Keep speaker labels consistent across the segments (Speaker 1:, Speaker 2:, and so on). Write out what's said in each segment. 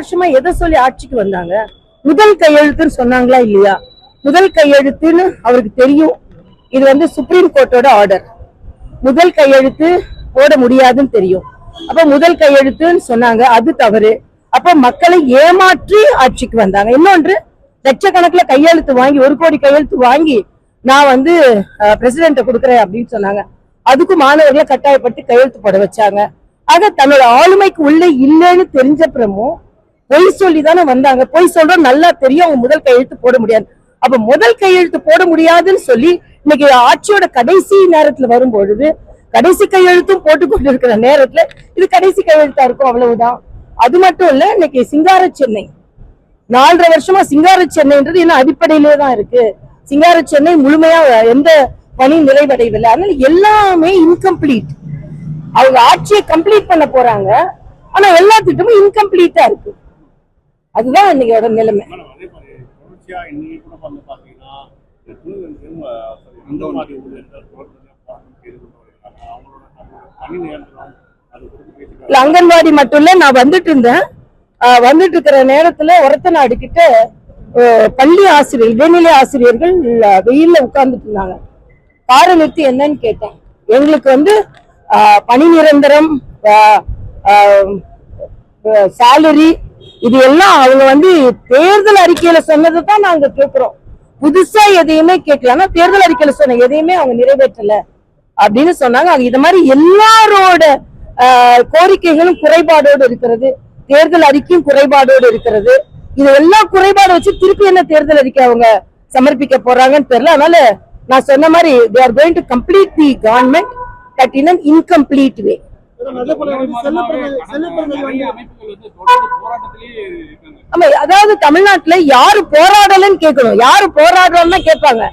Speaker 1: வருஷமா எதை சொல்லி ஆட்சிக்கு வந்தாங்க? முதல் கையெழுத்துன்னு சொன்னாங்களா இல்லையா? முதல் கையெழுத்துன்னு அவருக்கு தெரியும். இது வந்து சுப்ரீம் கோர்ட்டோட ஆர்டர். முதல் கையெழுத்து போட முடியாதுன்னு தெரியும். அப்ப முதல் கையெழுத்துன்னு சொன்னாங்க, அது தவறு. அப்ப மக்களை ஏமாற்றி ஆட்சிக்கு வந்தாங்க. இன்னொன்று, லட்சக்கணக்கில் கையெழுத்து வாங்கி 1 கோடி கையெழுத்து வாங்கி நான் வந்து பிரசிடென்ட்ட கொடுக்குறேன் அப்படின்னு சொன்னாங்க. அதுக்கும் மாணவர்களை கட்டாயப்பட்டு கையெழுத்து போட வச்சாங்க. ஆக தன்னோட ஆளுமைக்கு உள்ள இல்லைன்னு தெரிஞ்சப்புறமும் பொய் சொல்லி தானே வந்தாங்க. பொய் சொல்றோம் நல்லா தெரியும், அவங்க முதல் கையெழுத்து போட முடியாது. அப்ப முதல் கையெழுத்து போட முடியாதுன்னு சொல்லி இன்னைக்கு ஆட்சியோட கடைசி நேரத்துல வரும்பொழுது கடைசி கையெழுத்தும் போட்டு கொண்டு இருக்கிற நேரத்துல இது கடைசி கையெழுத்தா இருக்கும், அவ்வளவுதான். அது மட்டும் இல்ல, இன்னைக்கு சிங்கார சென்னை 4.5 வருஷமா சிங்கார சென்னைன்றது இன்னும் அடிப்படையிலே தான் இருக்கு. சிங்கார சென்னை முழுமையா எந்த பணி நிறைவடையவில்லை. அதனால எல்லாமே இன்கம்ப்ளீட். அவங்க ஆட்சியை கம்ப்ளீட் பண்ண போறாங்க, ஆனா எல்லா திட்டமும் இன்கம்ப்ளீட்டா இருக்கு. அதுதான் இன்னைக்கோட நிலைமை. அங்கன்வாடி மட்டும் இல்ல, நான் வந்துட்டு இருந்தேன். வந்துட்டு இருக்கிற நேரத்துல ஒரத்தநாடு கிட்ட பள்ளி ஆசிரியர், இடைநிலை ஆசிரியர்கள் வெயில்ல உட்கார்ந்துட்டு இருந்தாங்க. காரை நிறுத்தி என்னன்னு கேட்டேன். எங்களுக்கு வந்து பணி நிரந்தரம், சேலரி, இது எல்லாம் அவங்க வந்து தேர்தல் அறிக்கையில சொன்னதை தான் நாங்க கேட்கிறோம். புதுசா எதையுமே கேட்கல. ஆனா தேர்தல் அறிக்கையில சொன்ன எதையுமே அவங்க நிறைவேற்றல அப்படின்னு சொன்னாங்க. இது மாதிரி எல்லாரோட கோரிக்கைகளும் குறைபாடோடு இருக்கிறது. தேர்தல் அறிக்கையும் குறைபாடோடு இருக்கிறது. இது எல்லாம் குறைபாடு வச்சு திருப்பி என்ன தேர்தல் அறிக்கை அவங்க சமர்ப்பிக்க போறாங்கன்னு தெரியல. அதனால நான் சொன்ன மாதிரி they are going to complete the government but in an incomplete way. ஆமா, அதாவது தமிழ்நாட்டுல யாரு போராடலன்னு கேட்கணும், யாரு போராடுறோம்னா கேட்பாங்க.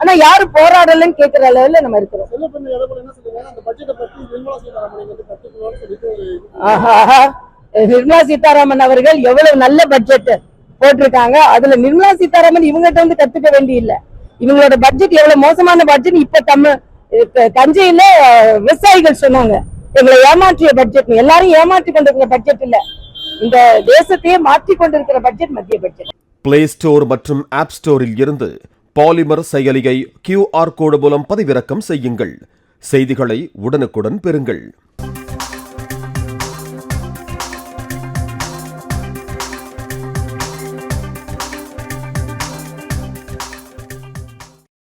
Speaker 1: ஆனா யாரு போராடலன்னு கேட்கிற அளவுல நம்ம இருக்கிறோம். நிர்மலா சீதாராமன் அவர்கள் எவ்வளவு நல்ல பட்ஜெட் போட்டிருக்காங்க. அதுல நிர்மலா சீதாராமன் இவங்ககிட்ட வந்து கத்துக்க வேண்டிய இல்ல. இவங்களோட பட்ஜெட் எவ்வளவு மோசமான பட்ஜெட் இப்ப தஞ்சையில விவசாயிகள் சொன்னாங்க, எங்களை ஏமாற்றிய பட்ஜெட். எல்லாரும் ஏமாற்றி கொண்டிருக்கிற பட்ஜெட் இல்ல, இந்த தேசத்தையே மாற்றி கொண்டிருக்கிற பட்ஜெட் மத்திய பட்ஜெட்.
Speaker 2: பிளே ஸ்டோர் மற்றும் ஆப் ஸ்டோரில் இருந்து பாலிமர் செயலியை QR கோடு மூலம் பதிவிறக்கம் செய்யுங்கள். செய்திகளை உடனுக்குடன் பெறுங்கள்.